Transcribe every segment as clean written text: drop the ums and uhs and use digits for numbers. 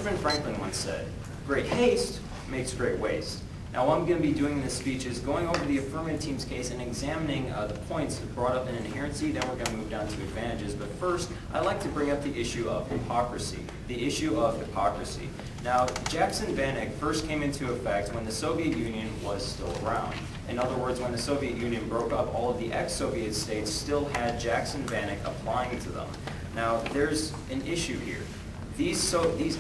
Benjamin Franklin once said, "Great haste makes great waste." Now, what I'm going to be doing in this speech is going over the affirmative team's case and examining the points brought up in inherency. Then we're going to move down to advantages. But first, I'd like to bring up the issue of hypocrisy. The issue of hypocrisy. Now, Jackson-Vanik first came into effect when the Soviet Union was still around. In other words, when the Soviet Union broke up, all of the ex-Soviet states still had Jackson-Vanik applying to them. Now, there's an issue here. These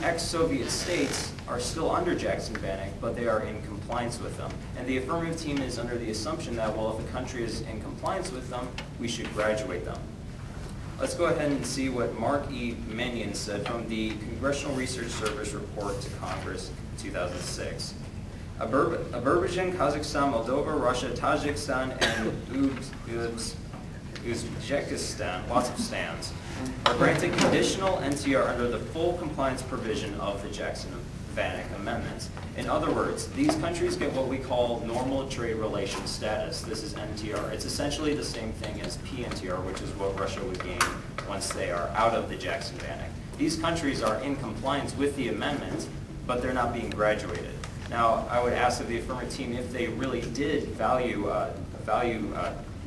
ex-Soviet states are still under Jackson-Vanik, but they are in compliance with them. And the affirmative team is under the assumption that, well, if a country is in compliance with them, we should graduate them. Let's go ahead and see what Mark E. Mannion said from the Congressional Research Service report to Congress in 2006. Azerbaijan, Kazakhstan, Moldova, Russia, Tajikistan, and Uzbekistan, lots of stands, are granted conditional NTR under the full compliance provision of the Jackson-Vanik amendments. In other words, these countries get what we call normal trade relations status. This is NTR. It's essentially the same thing as PNTR, which is what Russia would gain once they are out of the Jackson-Vanik. These countries are in compliance with the amendment, but they're not being graduated. Now, I would ask of the affirmative team if they really did value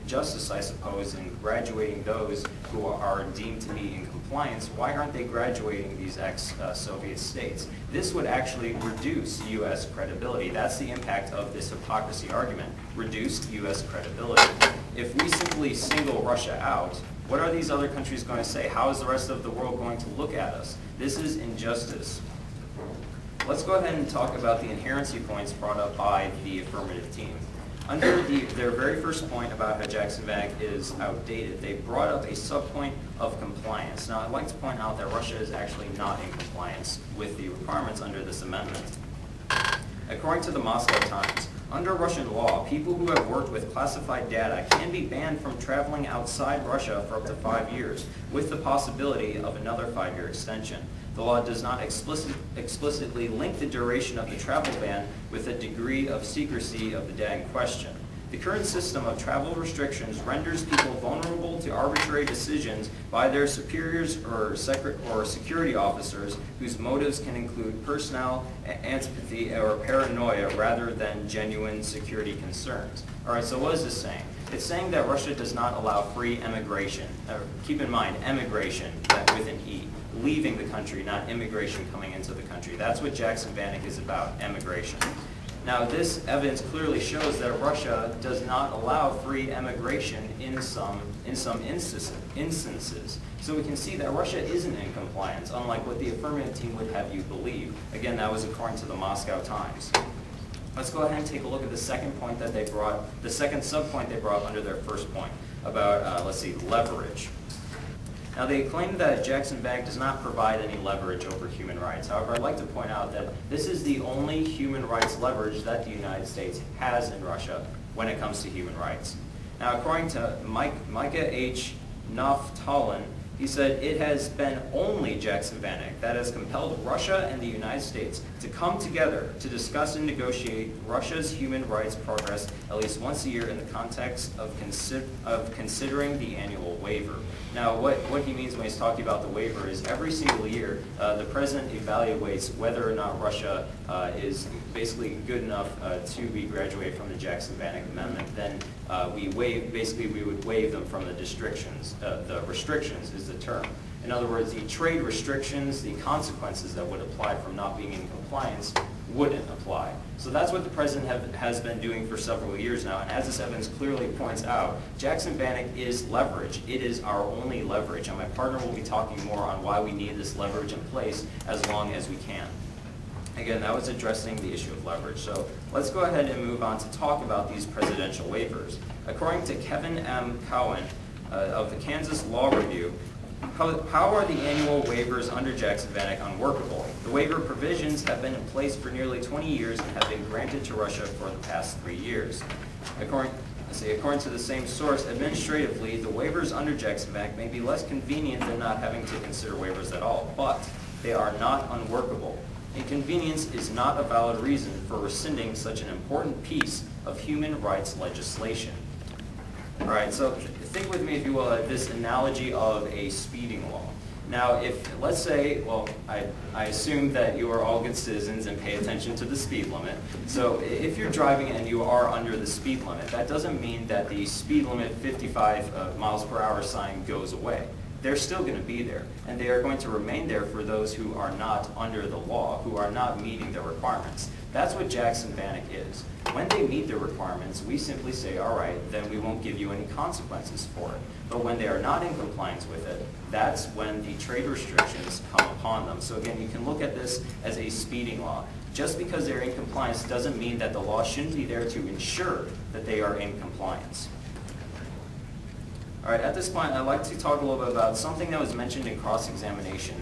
justice, I suppose, in graduating those who are deemed to be in compliance. Why aren't they graduating these ex-Soviet states? This would actually reduce U.S. credibility. That's the impact of this hypocrisy argument, reduced U.S. credibility. If we simply single Russia out, what are these other countries going to say? How is the rest of the world going to look at us? This is injustice. Let's go ahead and talk about the inherency points brought up by the affirmative team. Under their very first point about how Jackson-Vanik is outdated, they brought up a sub-point of compliance. Now, I'd like to point out that Russia is actually not in compliance with the requirements under this amendment. According to the Moscow Times, under Russian law, people who have worked with classified data can be banned from traveling outside Russia for up to 5 years, with the possibility of another 5-year extension. The law does not explicitly link the duration of the travel ban with a degree of secrecy of the data in question. The current system of travel restrictions renders people vulnerable to arbitrary decisions by their superiors or security officers whose motives can include personal antipathy or paranoia rather than genuine security concerns. All right, so what is this saying? It's saying that Russia does not allow free emigration. Keep in mind, emigration with an E. Leaving the country, not immigration coming into the country. That's what Jackson-Vanik is about, emigration. Now, this evidence clearly shows that Russia does not allow free emigration in some instances. So we can see that Russia isn't in compliance, unlike what the affirmative team would have you believe. Again, that was according to the Moscow Times. Let's go ahead and take a look at the second point that they brought, the second sub-point they brought under their first point about, let's see, leverage. Now, they claim that Jackson-Vanik does not provide any leverage over human rights. However, I'd like to point out that this is the only human rights leverage that the United States has in Russia when it comes to human rights. Now, according to Micah H. Naftalin, he said, it has been only Jackson-Vanik that has compelled Russia and the United States to come together to discuss and negotiate Russia's human rights progress at least once a year in the context of considering the annual waiver. Now, what he means when he's talking about the waiver is every single year, the president evaluates whether or not Russia is basically good enough to be graduated from the Jackson-Vanik Amendment. Then we would waive them from the restrictions. The restrictions is the term. In other words, the trade restrictions, the consequences that would apply from not being in compliance wouldn't apply. So that's what the president has been doing for several years now, and as this evidence clearly points out, Jackson-Vanik is leverage. It is our only leverage, and my partner will be talking more on why we need this leverage in place as long as we can. Again, that was addressing the issue of leverage. So let's go ahead and move on to talk about these presidential waivers. According to Kevin M. Cowan of the Kansas Law Review, how are the annual waivers under Jackson-Vanik unworkable? The waiver provisions have been in place for nearly 20 years and have been granted to Russia for the past 3 years. According to the same source, administratively, the waivers under Jackson-Vanik may be less convenient than not having to consider waivers at all, but they are not unworkable. Inconvenience is not a valid reason for rescinding such an important piece of human rights legislation. All right, so think with me, if you will, this analogy of a speeding law. Now, if, let's say, well, I assume that you are all good citizens and pay attention to the speed limit. So if you're driving and you are under the speed limit, that doesn't mean that the speed limit 55 miles per hour sign goes away. They're still going to be there, and they are going to remain there for those who are not under the law, who are not meeting the requirements. That's what Jackson-Vanik is. When they meet the requirements, we simply say, all right, then we won't give you any consequences for it. But when they are not in compliance with it, that's when the trade restrictions come upon them. So again, you can look at this as a speeding law. Just because they're in compliance doesn't mean that the law shouldn't be there to ensure that they are in compliance. All right, at this point, I'd like to talk a little bit about something that was mentioned in cross-examination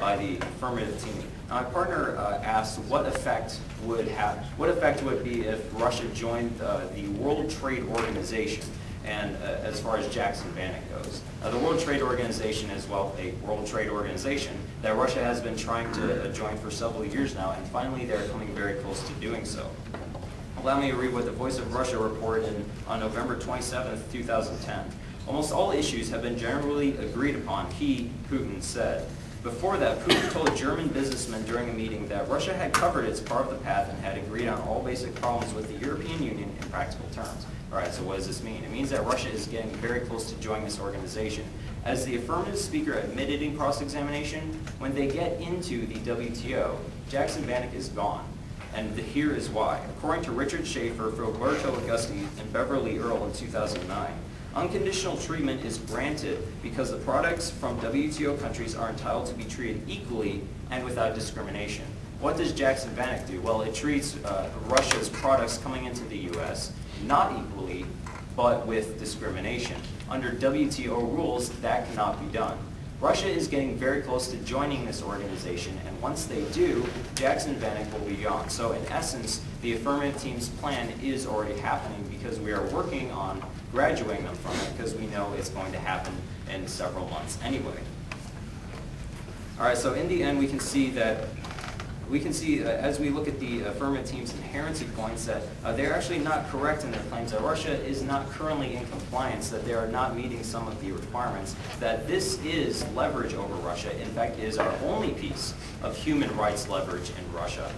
by the affirmative team. Now, my partner asked what effect would it be if Russia joined the World Trade Organization, and as far as Jackson-Vanik goes. The World Trade Organization is, well, a world trade organization that Russia has been trying to join for several years now, and finally they're coming very close to doing so. Allow me to read what the Voice of Russia reported on November 27, 2010. Almost all issues have been generally agreed upon, he, Putin, said. Before that, Putin told German businessmen during a meeting that Russia had covered its part of the path and had agreed on all basic problems with the European Union in practical terms. All right, so what does this mean? It means that Russia is getting very close to joining this organization. As the affirmative speaker admitted in cross-examination, when they get into the WTO, Jackson-Vanik is gone. And here is why. According to Richard Schaefer, Roberto Augusti, and Beverly Earle in 2009, unconditional treatment is granted because the products from WTO countries are entitled to be treated equally and without discrimination. What does Jackson-Vanik do? Well, it treats Russia's products coming into the U.S. not equally, but with discrimination. Under WTO rules, that cannot be done. Russia is getting very close to joining this organization, and once they do, Jackson-Vanik will be gone. So in essence, the affirmative team's plan is already happening because we are working on graduating them from it because we know it's going to happen in several months anyway. All right, so in the end, we can see as we look at the affirmative team's inherency points that they're actually not correct in their claims that Russia is not currently in compliance, that they are not meeting some of the requirements, that this is leverage over Russia. In fact, it is our only piece of human rights leverage in Russia.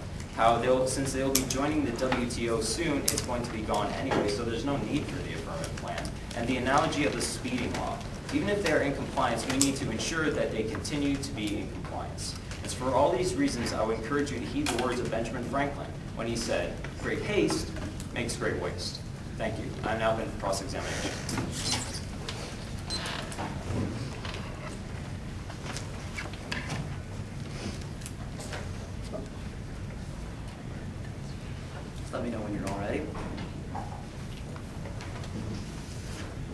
Since they'll be joining the WTO soon, it's going to be gone anyway, so there's no need for the affirmative plan. And the analogy of the speeding law, even if they're in compliance, we need to ensure that they continue to be in compliance. And for all these reasons, I would encourage you to heed the words of Benjamin Franklin when he said, "Great haste makes great waste." Thank you. I'm now in cross-examination. Let me know when you're all ready.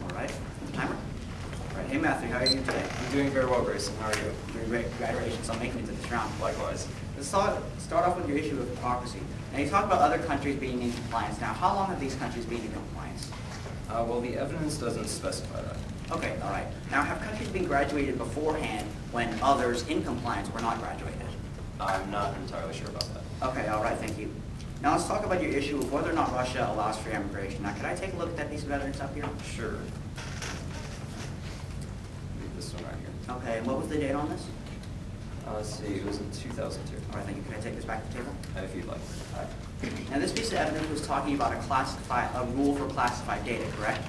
All right, timer. All right, hey Matthew, how are you today? I'm doing very well, Grayson. How are you? Doing great. Congratulations on making it to this round. Likewise. Let's start off with your issue of democracy. Now you talk about other countries being in compliance. Now, how long have these countries been in compliance? Well, the evidence doesn't specify that. Okay, all right. Now, have countries been graduated beforehand when others in compliance were not graduated? I'm not entirely sure about that. Okay, all right, thank you. Now let's talk about your issue of whether or not Russia allows free immigration. Now, could I take a look at that piece of evidence up here? Sure. This one right here. Okay, and what was the date on this? Let's see, it was in 2002. All right, thank you. Can I take this back to the table? If you'd like. All right. Now, this piece of evidence was talking about a rule for classified data, correct?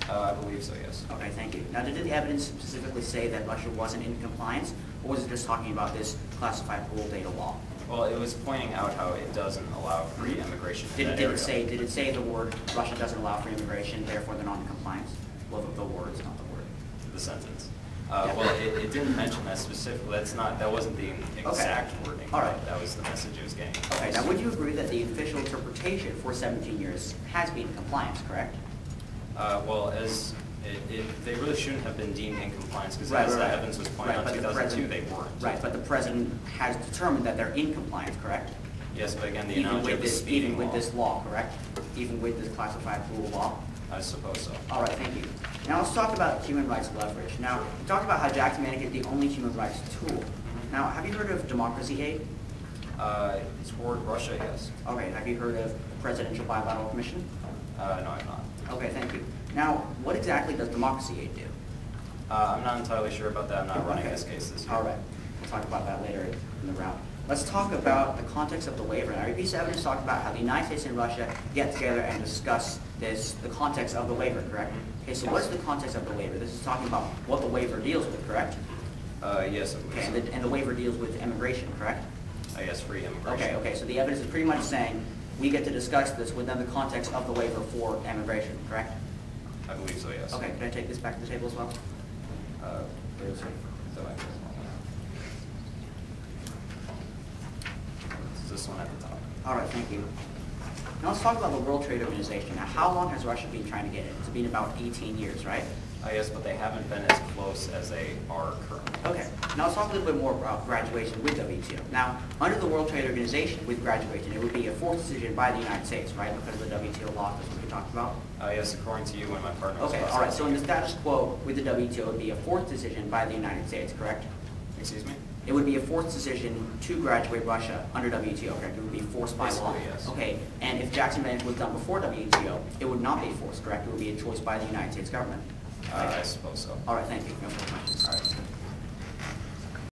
I believe so, yes. Okay, thank you. Now, did the evidence specifically say that Russia wasn't in compliance, or was it just talking about this classified pool data law? Well, it was pointing out how it doesn't allow free immigration. Did it say the word Russia doesn't allow free immigration, therefore they're not in compliance? Well, the words, not the word. The sentence. Well, it didn't mention that specifically. That wasn't the exact wording. All right. That was the message it was getting. Okay, now would you agree that the official interpretation for 17 years has been in compliance, correct? Well, they really shouldn't have been deemed in compliance because as the evidence was pointing out in 2002, they weren't. Right, but the president has determined that they're in compliance, correct? Yes, but again, the analogy of the speeding Even with this law, correct? Even with this classified pool law? I suppose so. All right, thank you. Now let's talk about human rights leverage. Now, you talked about how Jackson-Vanik is the only human rights tool. Now, have you heard of democracy aid? Toward Russia, yes. Okay, have you heard of the Presidential Bilateral Commission? No, I'm not. Okay, thank you. Now, what exactly does democracy aid do? I'm not entirely sure about that. I'm not running Okay. this case this year. All right, we'll talk about that later in the round. Let's talk about the context of the waiver. Now, your piece of evidence talked about how the United States and Russia get together and discuss the context of the waiver, correct? Okay, so what's the context of the waiver? This is talking about what the waiver deals with, correct? Yes, I believe Okay, so. and the waiver deals with immigration, correct? Yes, free immigration. Okay, so the evidence is pretty much saying we get to discuss this within the context of the waiver for immigration, correct? I believe so, yes. Okay, can I take this back to the table as well? Where is it? So it's this one at the top. All right, thank you. Now let's talk about the World Trade Organization. Now, how long has Russia been trying to get in? It's been about 18 years, right? Yes, but they haven't been as close as they are currently. Okay, now let's talk a little bit more about graduation with WTO. Now, under the World Trade Organization, with graduation, it would be a forced decision by the United States, right? Because of the WTO law, that's what we talked about. Yes, according to you and my partner. was Okay, last all right, time. so in the status quo with the WTO, it would be a forced decision by the United States, correct? Excuse me? It would be a forced decision to graduate Russia under WTO, correct? It would be forced by law. Basically, yes. Okay, and if Jackson Management was done before WTO, it would not be forced, correct? It would be a choice by the United States government. I suppose so. All right, thank you. No further questions. All right.